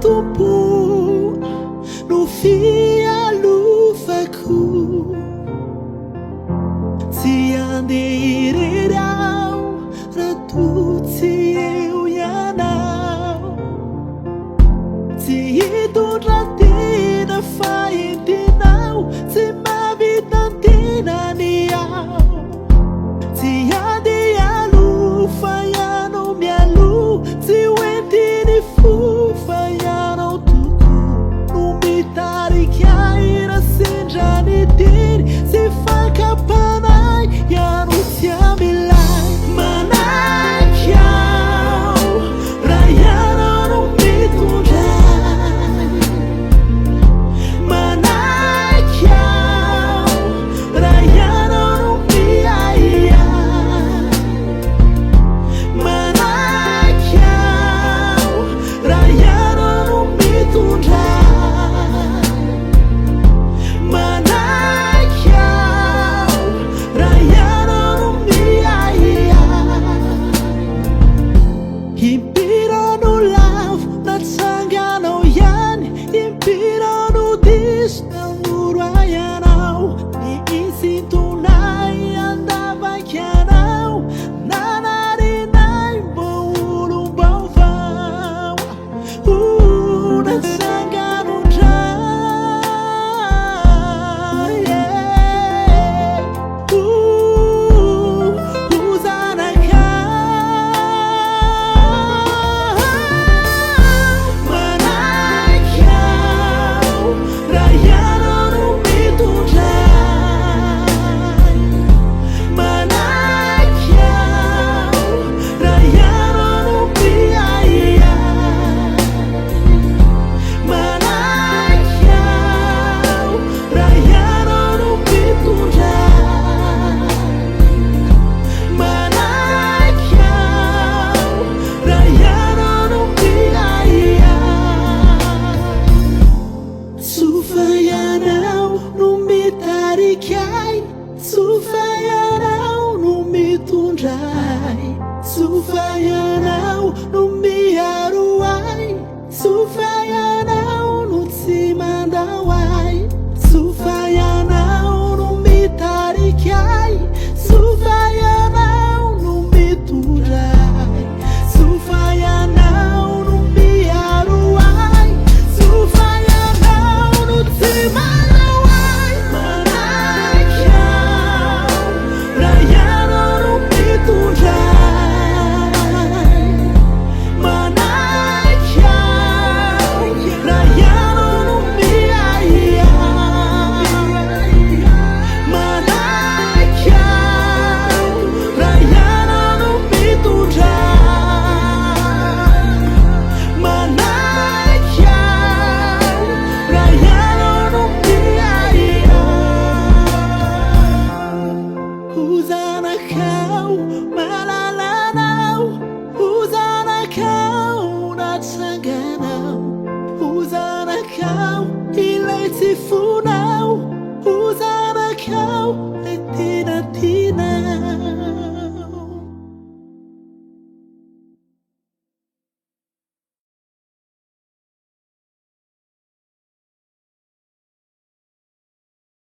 tumpo no fialofaku tsy andeha ao raha toa tsy eo ianao tsy hitondra tena fa entinao tsy mahavita-tena ny ao tsy andeha aloha ianao mialoha tsy hoentiny fo fa ianao toko no mitarika raha sendra ny tery sy fankapanay ianao tsy amilay manaky ao raha ianao no mitondray manaky ao raha ianao no miaia manaky ao raha ianao no mitondray manaky ao raha ianao no miaia impirano lavo natsanganao ihany impirano diso namoro ianao ny isintonay andavakianao nanarinay mbo olom-baovao natsangano ndray zanakao manaky ao raha ianao no mitondray manaky ao raha ianao no miaia manaky ao raha ianao no mitondray manaky ao raha ianao no miaia tsofa ianao no mitarikay tsofa ianao no mitondray tsofa ianao no miaro ay tsofa ianao no tsy mandao ay tsofa ianao no mitarikay tsofa ianao no mitondray tsofa ianao no miaro ay tsofa ianao no tsy mandao ay manaky ao raha ianao no mitondray manaky ao raha ianao no miaia manaky ao raha ianao no mitondray manaky ao raha ianao no miaia o zanakao malalanao o zanakao natsanganao o zanakao ilay tsy fonao o zanakao